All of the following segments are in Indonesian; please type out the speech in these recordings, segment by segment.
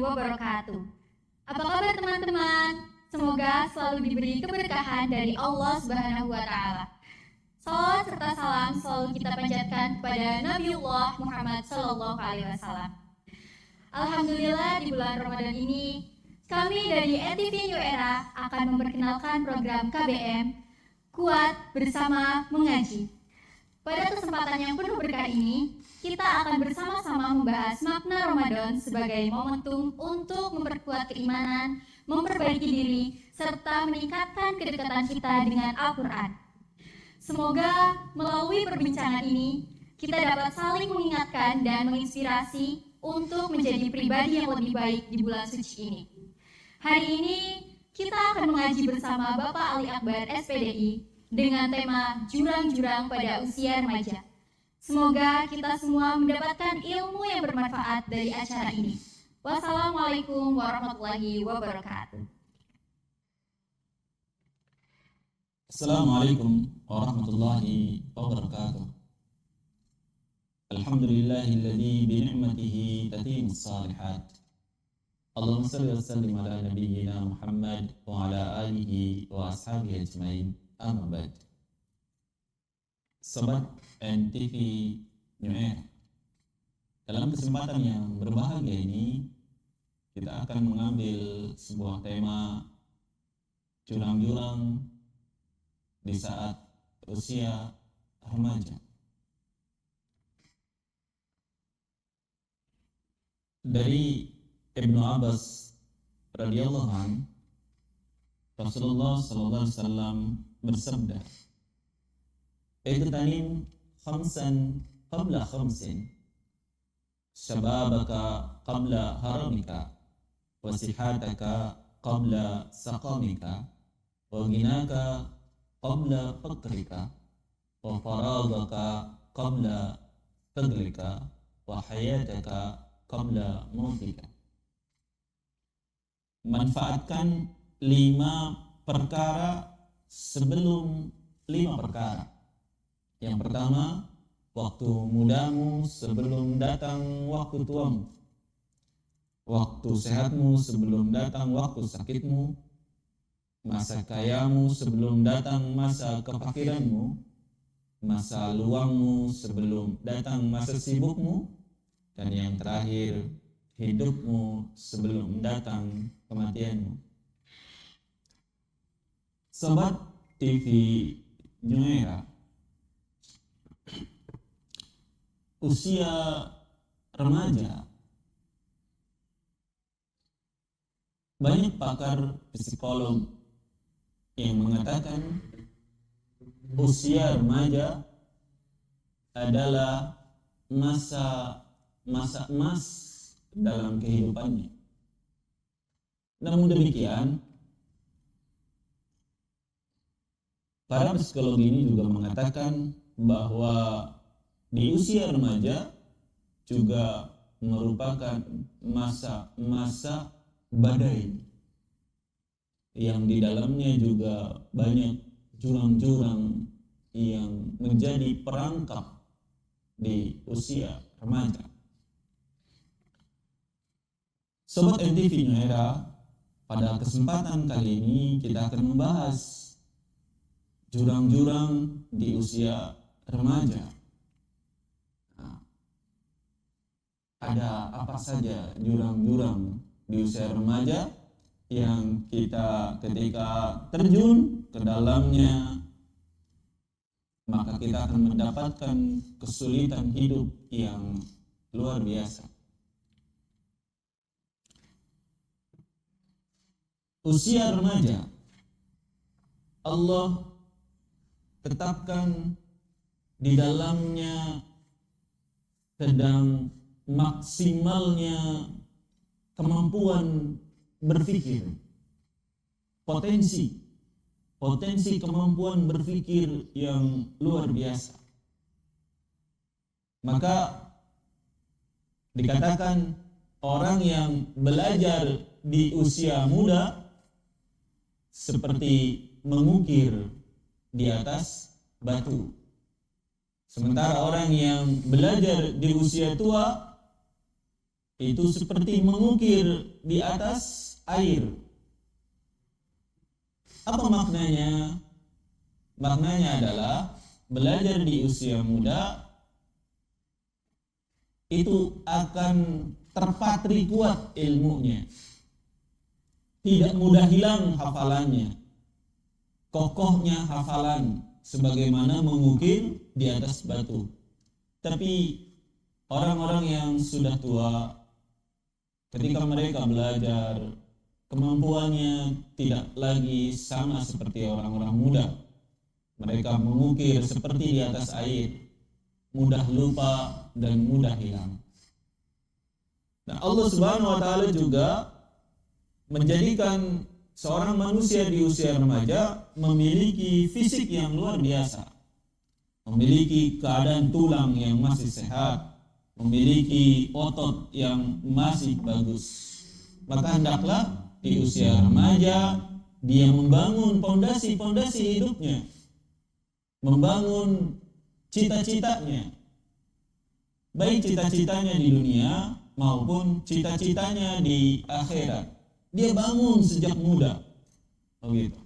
wabarakatuh. Apa kabar teman-teman? Semoga selalu diberi keberkahan dari Allah Subhanahu wa taala. Salawat serta salam selalu kita panjatkan kepada Nabiullah Muhammad sallallahu alaihi wasallam. Alhamdulillah di bulan Ramadan ini kami dari NTV New Era akan memperkenalkan program KBM Kuat Bersama Mengaji. Pada kesempatan yang penuh berkah ini, kita akan bersama-sama membahas makna Ramadan sebagai momentum untuk memperkuat keimanan, memperbaiki diri, serta meningkatkan kedekatan kita dengan Al-Quran. Semoga melalui perbincangan ini, kita dapat saling mengingatkan dan menginspirasi untuk menjadi pribadi yang lebih baik di bulan suci ini. Hari ini, kita akan mengaji bersama Bapak Ali Akbar SPDI dengan tema jurang-jurang pada usia remaja. Semoga kita semua mendapatkan ilmu yang bermanfaat dari acara ini. Wassalamualaikum warahmatullahi wabarakatuh. Assalamualaikum warahmatullahi wabarakatuh. Alhamdulillahilladzi bini'matihi tatimmus shalihat. Allahumma shalli wa sallim ala nabiyyina Muhammad wa ala alihi wa ashabihi ajmain. Amma ba'd. Sobat NTV New Era, dalam kesempatan yang berbahagia ini kita akan mengambil sebuah tema jurang-jurang di saat usia remaja. Dari Ibnu Abbas radhiyallahu anhu, Rasulullah sallallahu alaihi wasallam bersabda, "Igtanim khamsan qabla khamsin, syababaka qabla haramika, wa sihataka qabla saqamika, wa ghinaka qabla fakrika, wa faragaka qabla fadlika, wa hayataka qabla mautika." Manfaatkan 5 perkara sebelum 5 perkara. Yang pertama, waktu mudamu sebelum datang waktu tuamu. Waktu sehatmu sebelum datang waktu sakitmu. Masa kayamu sebelum datang masa kefakiranmu. Masa luangmu sebelum datang masa sibukmu. Dan yang terakhir, hidupmu sebelum datang kematianmu. Sobat TV New Era, usia remaja, banyak pakar psikolog yang mengatakan usia remaja adalah masa emas dalam kehidupannya. Namun demikian, para psikolog ini juga mengatakan bahwa di usia remaja juga merupakan masa badai yang di dalamnya juga banyak jurang-jurang yang menjadi perangkap di usia remaja. Sobat NTV New Era, pada kesempatan kali ini kita akan membahas jurang-jurang di usia remaja. Nah, ada apa saja jurang-jurang di usia remaja yang kita ketika terjun ke dalamnya, maka kita akan mendapatkan kesulitan hidup yang luar biasa. Usia remaja, Allah tetapkan di dalamnya sedang maksimalnya kemampuan berpikir, potensi kemampuan berpikir yang luar biasa. Maka dikatakan orang yang belajar di usia muda seperti mengukir di atas batu. Sementara orang yang belajar di usia tua itu seperti mengukir di atas air. Apa maknanya? Maknanya adalah belajar di usia muda itu akan terpatri kuat ilmunya, tidak mudah hilang hafalannya, kokohnya hafalan sebagaimana mengukir di atas batu. Tapi orang-orang yang sudah tua, ketika mereka belajar, kemampuannya tidak lagi sama seperti orang-orang muda. Mereka mengukir seperti di atas air, mudah lupa dan mudah hilang. Nah, Allah Subhanahu wa taala juga menjadikan seorang manusia di usia remaja memiliki fisik yang luar biasa, memiliki keadaan tulang yang masih sehat, memiliki otot yang masih bagus. Maka hendaklah di usia remaja dia membangun pondasi-pondasi hidupnya, membangun cita-citanya, baik cita-citanya di dunia maupun cita-citanya di akhirat. Dia bangun sejak muda, begitu.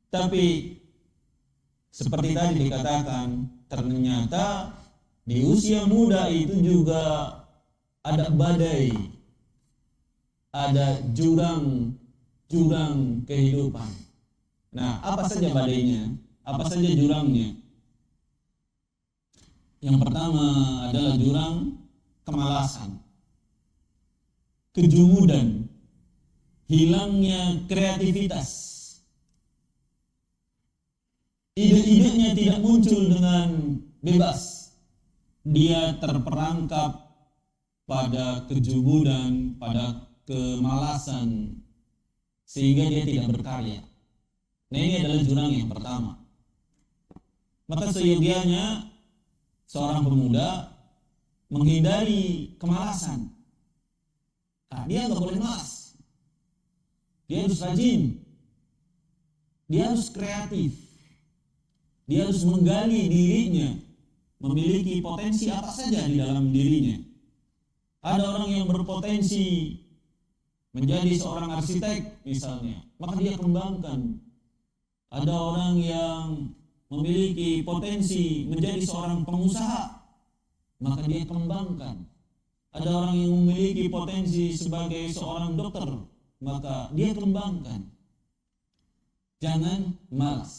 Tapi seperti tadi dikatakan, ternyata di usia muda itu juga ada badai, ada jurang kehidupan. Nah, apa saja badainya? Apa saja jurangnya? Yang pertama adalah jurang kemalasan, kejumudan, hilangnya kreativitas. Ide-idenya tidak muncul dengan bebas. Dia terperangkap pada kejumudan, pada kemalasan, sehingga dia tidak berkarya. Nah, ini adalah jurang yang pertama. Maka seyogianya seorang pemuda menghindari kemalasan. Nah, dia nggak boleh malas. Dia harus rajin. Dia harus kreatif. Dia harus menggali dirinya, memiliki potensi apa saja di dalam dirinya. Ada orang yang berpotensi menjadi seorang arsitek misalnya, maka dia kembangkan. Ada orang yang memiliki potensi menjadi seorang pengusaha, maka dia kembangkan. Ada orang yang memiliki potensi sebagai seorang dokter, maka dia kembangkan. Jangan malas.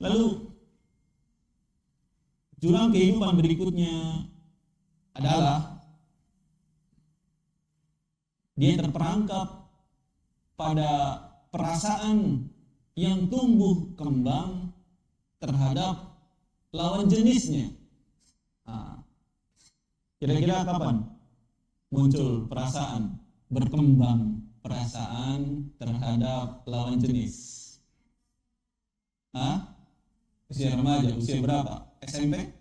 Lalu jurang kehidupan berikutnya adalah dia terperangkap pada perasaan yang tumbuh kembang terhadap lawan jenisnya. Kira-kira kapan muncul perasaan, berkembang perasaan terhadap lawan jenis? Usia remaja, usia berapa? SMP?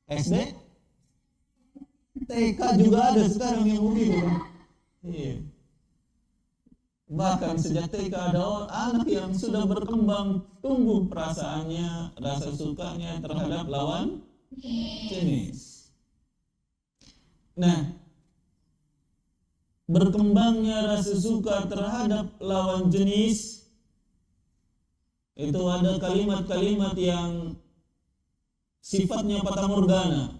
SD? TK juga ada sekarang yang begitu. Iya. Bahkan sejak TK ada anak yang sudah berkembang, tumbuh perasaannya, rasa sukanya terhadap lawan jenis. Nah, berkembangnya rasa suka terhadap lawan jenis itu ada kalimat-kalimat yang sifatnya fata morgana.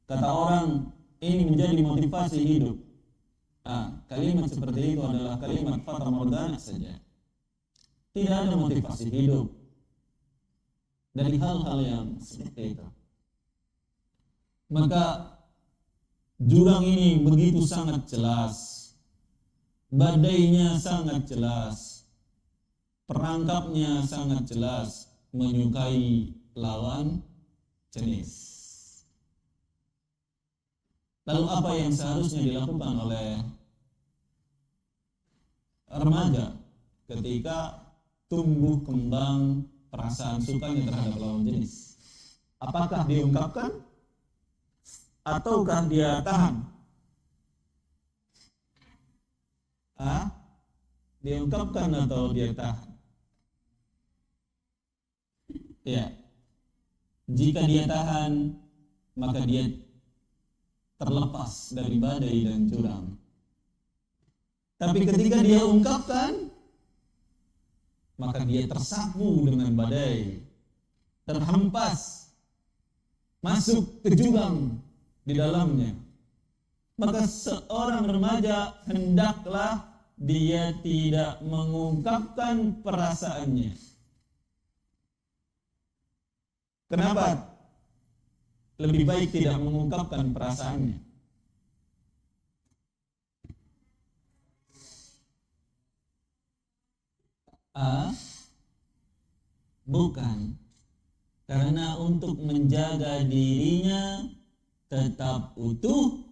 Kata orang, ini menjadi motivasi hidup. Kalimat seperti itu adalah kalimat fata morgana saja. Tidak ada motivasi hidup dari hal-hal yang seperti itu. Maka jurang ini begitu sangat jelas, badainya sangat jelas, perangkapnya sangat jelas, menyukai lawan jenis. Lalu apa yang seharusnya dilakukan oleh remaja ketika tumbuh kembang perasaan sukanya terhadap lawan jenis? Apakah diungkapkan ataukah dia tahan? Diungkapkan atau dia tahan? Ya, jika dia tahan, maka dia terlepas dari badai dan jurang. Tapi ketika dia ungkapkan, maka dia tersapu dengan badai, terhempas, masuk ke jurang di dalamnya. Maka seorang remaja hendaklah dia tidak mengungkapkan perasaannya. Kenapa? Lebih baik tidak mengungkapkan perasaannya. Bukan. Karena untuk menjaga dirinya tetap utuh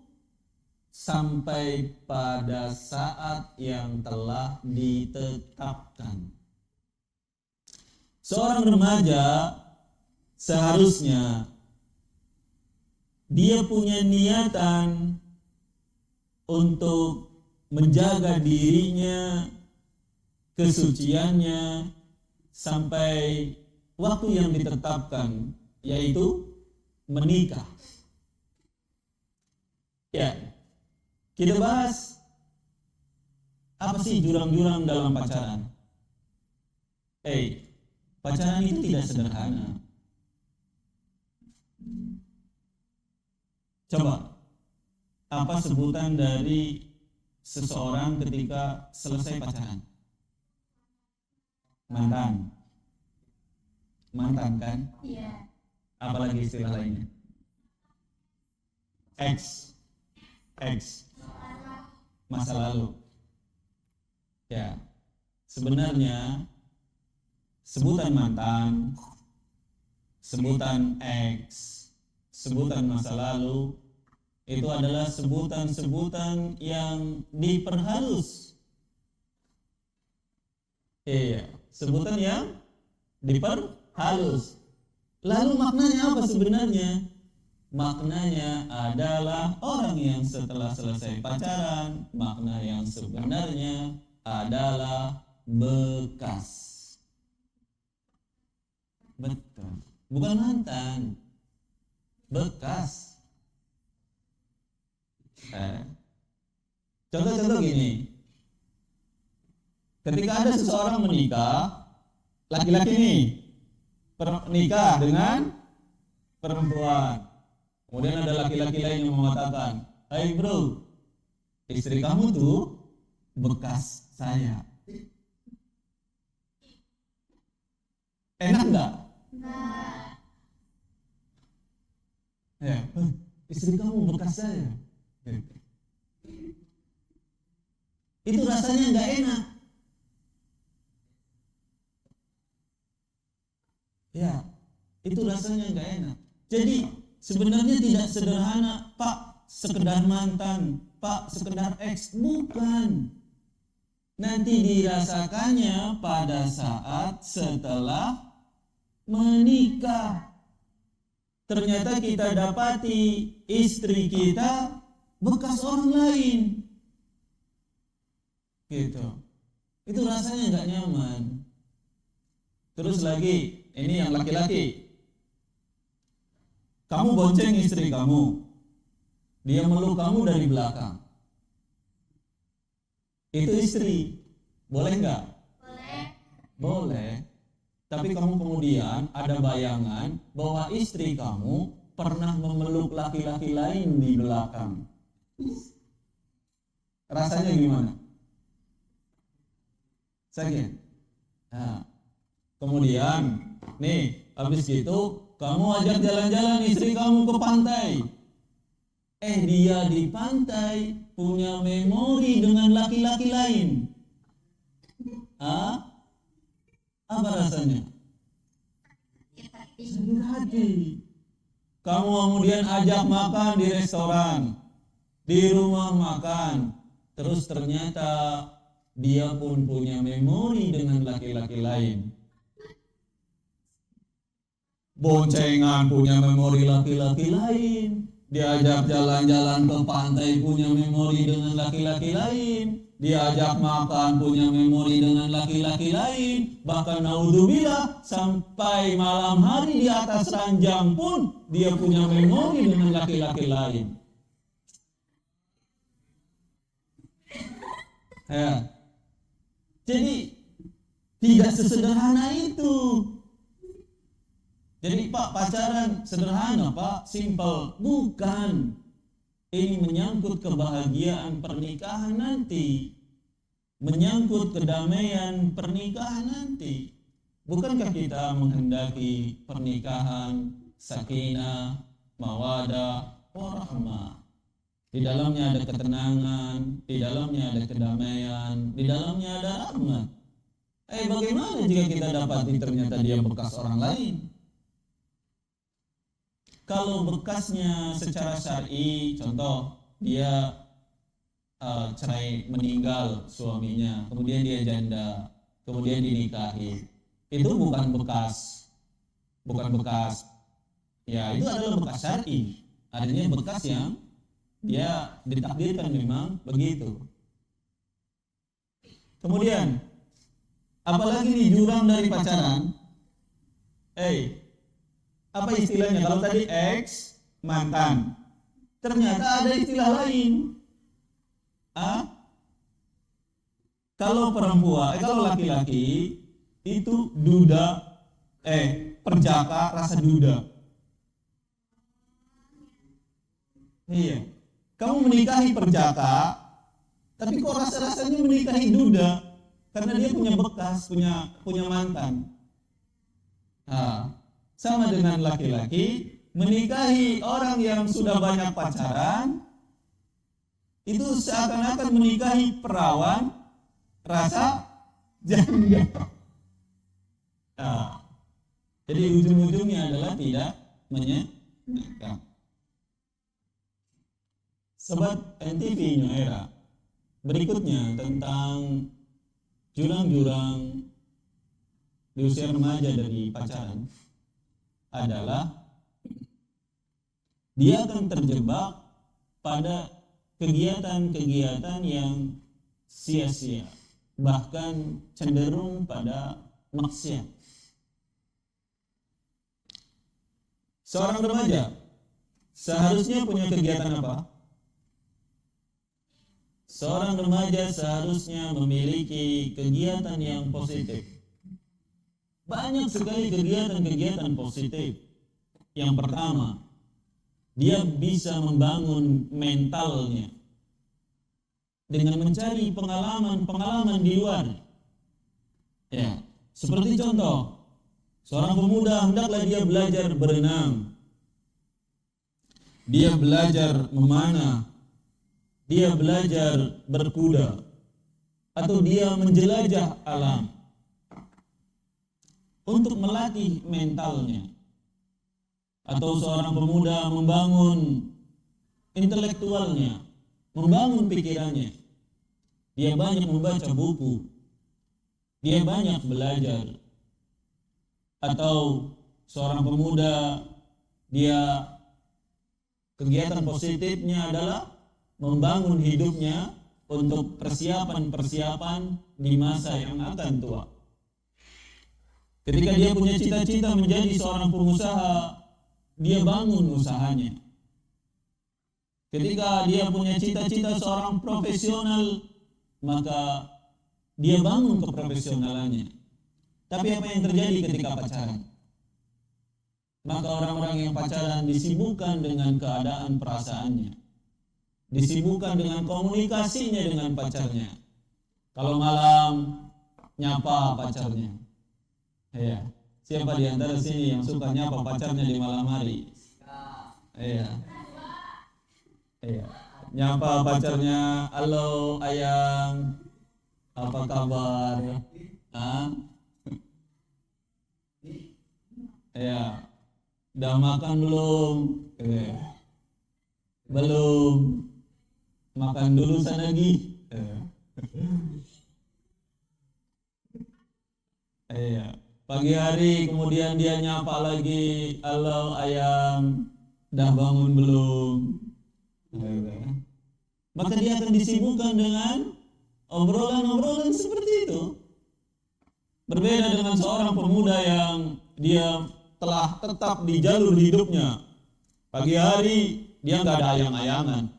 sampai pada saat yang telah ditetapkan. Seorang remaja seharusnya dia punya niatan untuk menjaga dirinya, kesuciannya sampai waktu yang ditetapkan, yaitu menikah. Ya, kita bahas apa sih jurang-jurang dalam pacaran. Pacaran itu tidak sederhana. Coba, apa sebutan dari seseorang ketika selesai pacaran? Mantan. Mantan kan? Iya. Apalagi istilah lainnya? Ex. Masa lalu. Ya, sebenarnya sebutan mantan, sebutan ex, sebutan masa lalu itu adalah sebutan-sebutan yang diperhalus. Iya, sebutan yang diperhalus. Lalu maknanya apa sebenarnya? Maknanya adalah orang yang setelah selesai pacaran, makna yang sebenarnya adalah bekas. Betul. Bukan mantan. Bekas. Contoh-contoh gini. Ketika ada seseorang menikah, laki-laki nih menikah dengan perempuan. Kemudian ada laki-laki lain yang mengatakan, "Hai bro, istri kamu tuh bekas saya." Enak nggak? Nah, Ya, istri kamu bekas saya. Itu rasanya nggak enak. Ya, itu rasanya nggak enak. Jadi sebenarnya tidak sederhana, Pak, sekedar mantan, Pak, sekedar ex, bukan. Nanti dirasakannya pada saat setelah menikah. Ternyata kita dapati istri kita bekas orang lain. Gitu. Itu rasanya nggak nyaman. Terus lagi, ini yang laki-laki. Kamu bonceng istri kamu, dia meluk kamu dari belakang. Itu istri, boleh nggak? boleh. Boleh. Tapi kamu kemudian ada bayangan bahwa istri kamu pernah memeluk laki-laki lain di belakang. Rasanya gimana? Sakit. Nah, kemudian, nih, habis gitu kamu ajak jalan-jalan istri kamu ke pantai. Dia di pantai punya memori dengan laki-laki lain. Apa rasanya? Sakit hati. Kamu kemudian ajak makan di restoran, di rumah makan, terus ternyata dia pun punya memori dengan laki-laki lain. Boncengan punya memori laki-laki lain, diajak jalan-jalan ke pantai punya memori dengan laki-laki lain, diajak makan punya memori dengan laki-laki lain, bahkan naudzubillah sampai malam hari di atas ranjang pun dia punya memori dengan laki-laki lain. Ya. Jadi tidak sesederhana itu. Jadi Pak, pacaran sederhana Pak, simple. Bukan. Ini menyangkut kebahagiaan pernikahan nanti. Menyangkut kedamaian pernikahan nanti. Bukankah kita menghendaki pernikahan sakinah, mawadah, warahmah? Di dalamnya ada ketenangan, di dalamnya ada kedamaian, di dalamnya ada rahmat. Bagaimana jika kita dapati ternyata dia bekas orang lain? Kalau bekasnya secara syar'i, contoh dia cerai, meninggal suaminya, kemudian dia janda, kemudian dinikahi, itu bukan bekas, ya itu adalah bekas syar'i. Adanya bekas yang dia ditakdirkan memang begitu. Kemudian apalagi di jurang dari pacaran, apa istilahnya? Kalau tadi ex, mantan, ternyata ada istilah lain. Kalau perempuan, kalau laki-laki itu duda, perjaka rasa duda. Iya. Kamu menikahi perjaka, tapi kok rasa-rasanya menikahi duda, karena dia punya bekas, punya mantan. Sama dengan laki-laki menikahi orang yang sudah banyak pacaran, itu seakan-akan menikahi perawan rasa janda. Jadi ujung-ujungnya adalah tidak menyenangkan. Sobat NTV New Era, berikutnya tentang jurang-jurang di usia remaja dari pacaran adalah dia akan terjebak pada kegiatan-kegiatan yang sia-sia, bahkan cenderung pada maksiat. Seorang remaja seharusnya punya kegiatan apa? Seorang remaja seharusnya memiliki kegiatan yang positif. Banyak sekali kegiatan-kegiatan positif. Yang pertama, dia bisa membangun mentalnya dengan mencari pengalaman-pengalaman di luar. Ya, seperti contoh, seorang pemuda hendaklah dia belajar berenang. Dia belajar memanah. Dia belajar berkuda, atau dia menjelajah alam untuk melatih mentalnya. Atau seorang pemuda membangun intelektualnya, membangun pikirannya. Dia banyak membaca buku, dia banyak belajar. Atau seorang pemuda, dia kegiatan positifnya adalah membangun hidupnya untuk persiapan-persiapan di masa yang akan tua. Ketika dia punya cita-cita menjadi seorang pengusaha, dia bangun usahanya. Ketika dia punya cita-cita seorang profesional, maka dia bangun keprofesionalannya. Tapi apa yang terjadi ketika pacaran? Maka orang-orang yang pacaran disibukkan dengan keadaan perasaannya, disibukkan dengan komunikasinya dengan pacarnya. Kalau malam nyapa pacarnya. Iya. Siapa di antara sini yang suka nyapa pacarnya di malam hari? Iya. Iya. Nyapa pacarnya, "Halo ayang, apa kabar?" Iya. Udah makan belum? Belum. Makan dulu sana lagi. Iya. Pagi hari kemudian dia nyapa lagi, "Halo ayam, udah bangun belum?" Maka dia akan disibukkan dengan obrolan-obrolan seperti itu. Berbeda dengan seorang pemuda yang dia telah tetap di jalur hidupnya. Pagi hari dia nggak ada ayang-ayangan.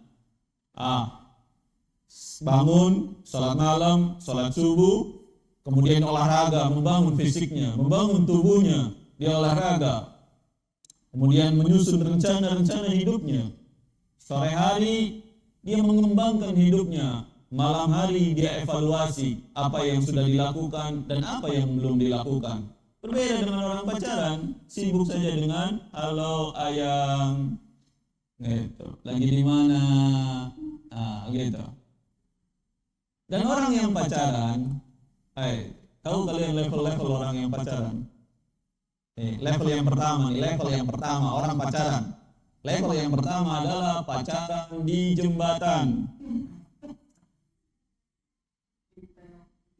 bangun, sholat malam, sholat subuh, kemudian olahraga, membangun fisiknya, membangun tubuhnya, dia olahraga, kemudian menyusun rencana-rencana hidupnya. Sore hari dia mengembangkan hidupnya, malam hari dia evaluasi apa yang sudah dilakukan dan apa yang belum dilakukan. Berbeda dengan orang pacaran, sibuk saja dengan halo ayang, gitu. Lagi di mana, gitu. Dan orang yang pacaran, tahu kalian level-level orang yang pacaran? Level yang pertama nih, level yang pertama orang pacaran. Level yang pertama adalah pacaran di jembatan.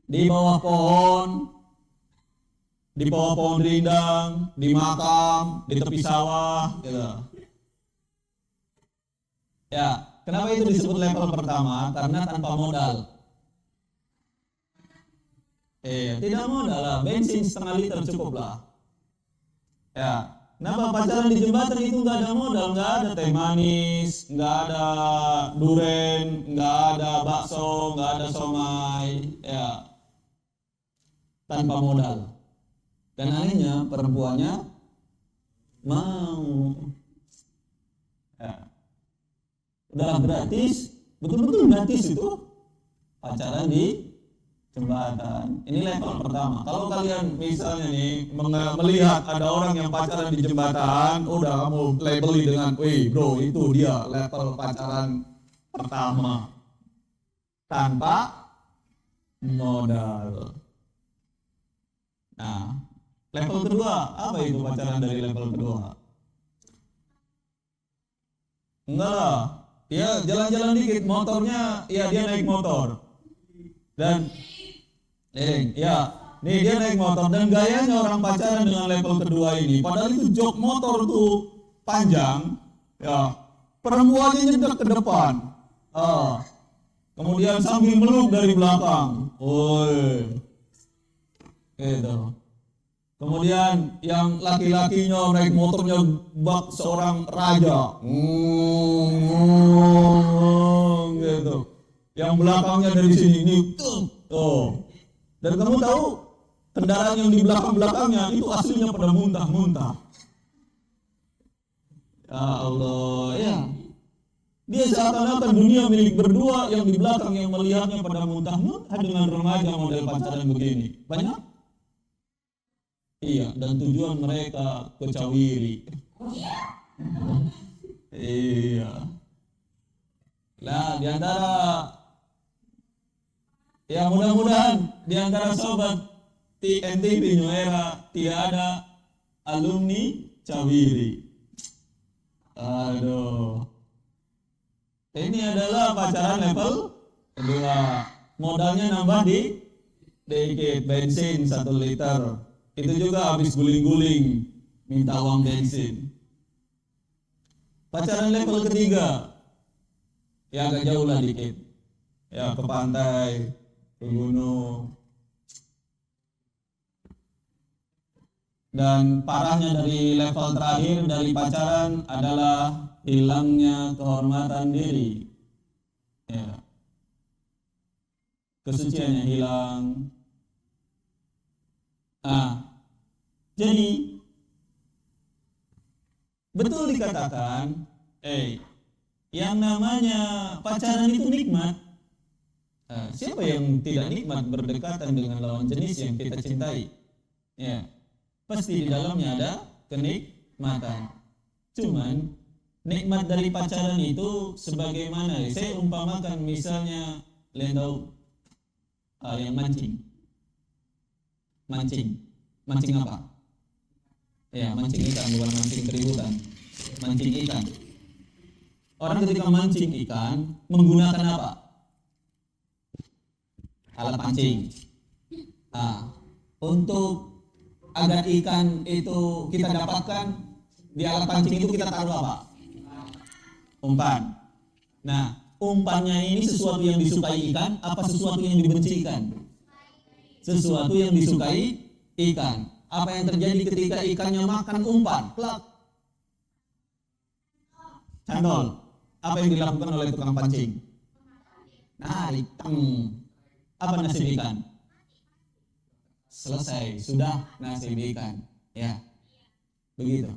Di bawah pohon, di bawah pohon rindang, di makam, di tepi sawah, gitu. Ya, kenapa itu disebut level pertama? Karena tanpa modal. Tidak modal lah, bensin setengah liter cukup lah. Ya, kenapa pacaran di jembatan itu nggak ada modal, nggak ada teh manis, nggak ada duren, nggak ada bakso, nggak ada somai, ya, tanpa modal. Dan akhirnya perempuannya mau, ya, udah gratis, betul-betul gratis itu pacaran di jembatan. Ini level pertama. Kalau kalian misalnya nih melihat ada orang yang pacaran di jembatan, udah kamu labeli dengan, wih bro itu dia level pacaran pertama tanpa modal. Nah, level kedua, apa itu pacaran dari level kedua? Enggak lah, dia jalan-jalan dikit, motornya, ya dia naik motor. Dan ya, nih dia naik motor dan gayanya orang pacaran dengan level kedua ini. Padahal itu jok motor tuh panjang, ya. Perempuannya nyedak ke depan, kemudian sambil meluk dari belakang, gitu. Kemudian yang laki-lakinya naik motornya bak seorang raja, gitu. Yang belakangnya dari sini nih, Dan kamu tahu kendaraan yang di belakang-belakangnya itu aslinya pada muntah-muntah. Ya Allah, ya. Dia seakan-akan dunia milik berdua, yang di belakang yang melihatnya pada muntah-muntah dengan remaja model pacaran begini. Banyak? Iya, dan tujuan mereka ke Cawiri. Iya. Nah, di antara ya mudah-mudahan di antara sobat TNTV New Era tidak ada alumni Cawiri. Aduh. Ini adalah pacaran level kedua. Modalnya nambah dikit, bensin 1 liter. Itu juga habis guling-guling minta uang bensin. Pacaran level ketiga, ya agak jauh lah dikit. Ya ke pantai, ke gunung. Dan parahnya dari level terakhir dari pacaran adalah hilangnya kehormatan diri. Ya. Kesuciannya hilang. Jadi betul dikatakan, yang namanya pacaran itu nikmat. Siapa yang tidak nikmat berdekatan dengan lawan jenis yang kita cintai? Ya, pasti di dalamnya ada kenikmatan. Cuman nikmat dari pacaran itu sebagaimana? Saya umpamakan misalnya kalian tahu yang mancing apa? Ya, mancing ikan, bukan mancing keributan. Mancing ikan. Orang ketika mancing ikan menggunakan apa? Alat pancing. Untuk agar ikan itu kita dapatkan, di alat pancing itu kita taruh apa? Umpan. Nah, umpannya ini sesuatu yang disukai ikan, apa sesuatu yang dibenci ikan? Sesuatu yang disukai ikan. Apa yang terjadi ketika ikannya makan umpan? Plak. Candol. Apa yang dilakukan oleh tukang pancing? narik, tang. Apa nasib ikan? Selesai, sudah nasib ikan. Ya, begitu.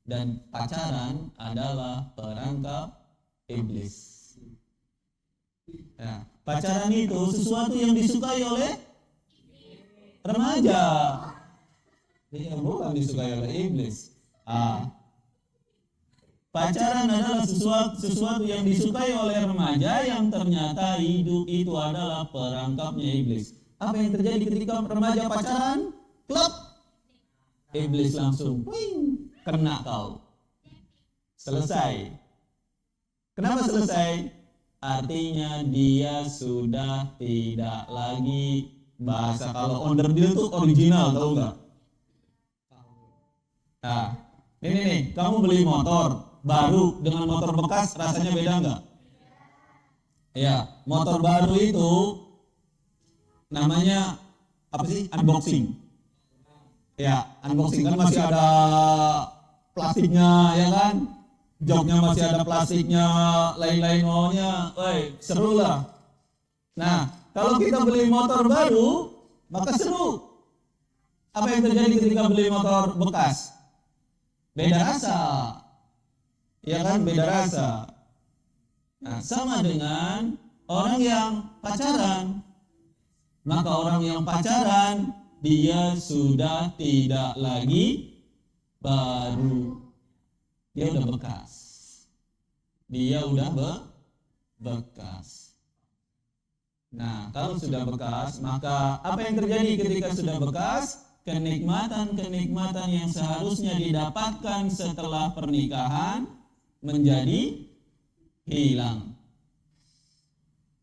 Dan pacaran adalah perangkap iblis. Ya, pacaran itu sesuatu yang disukai oleh remaja. Ya, bukan disukai oleh iblis. Pacaran adalah sesuatu yang disukai oleh remaja yang ternyata hidup itu adalah perangkapnya iblis. Apa yang terjadi ketika remaja pacaran? Klop. Iblis langsung, wing, kena kau. Selesai. Kenapa selesai? Artinya dia sudah tidak lagi bahasa kalau onderdil itu original, tahu nggak? Nah, ini nih, kamu beli motor baru dengan motor bekas rasanya beda nggak? Ya, motor baru itu namanya apa sih? Unboxing. Ya, unboxing kan masih ada plastiknya, ya kan? Joknya masih ada plastiknya, lain-lain maunya, seru lah. Nah, kalau kita beli motor baru, maka seru. Apa yang terjadi ketika beli motor bekas? Beda rasa, ya kan? Beda rasa. Nah, sama dengan orang yang pacaran. Maka orang yang pacaran, dia sudah tidak lagi baru. Dia udah bekas. Dia udah bekas. Nah, kalau sudah bekas, maka apa yang terjadi ketika sudah bekas? Kenikmatan-kenikmatan yang seharusnya didapatkan setelah pernikahan menjadi hilang.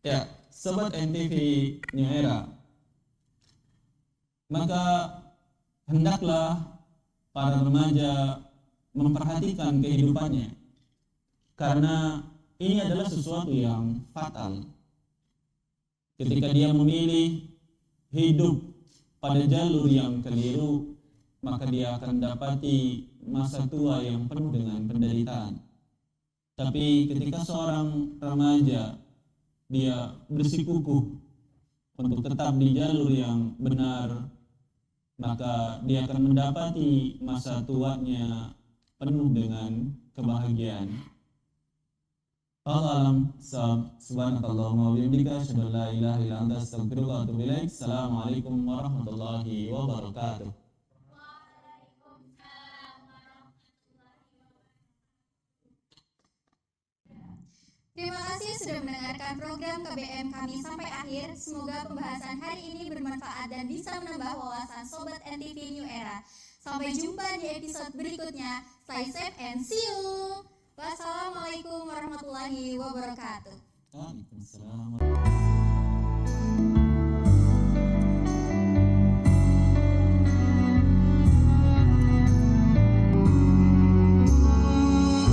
Ya, sobat NTV New Era. Maka hendaklah para remaja memperhatikan kehidupannya, karena ini adalah sesuatu yang fatal. Ketika dia memilih hidup pada jalur yang keliru, maka dia akan dapati masa tua yang penuh dengan penderitaan. Tapi ketika seorang remaja dia bersikukuh untuk tetap di jalur yang benar, maka dia akan mendapati masa tuanya penuh dengan kebahagiaan. Alam subhanakallahumma wa bihamdika asyhadu an la ilaha illa anta astaghfiruka wa atubu ilaik. Assalamualaikum warahmatullahi wabarakatuh. Terima kasih sudah mendengarkan program KBM kami sampai akhir. Semoga pembahasan hari ini bermanfaat dan bisa menambah wawasan Sobat NTV New Era. Sampai jumpa di episode berikutnya. Stay safe and see you. Wassalamualaikum warahmatullahi wabarakatuh. Waalaikumsalam.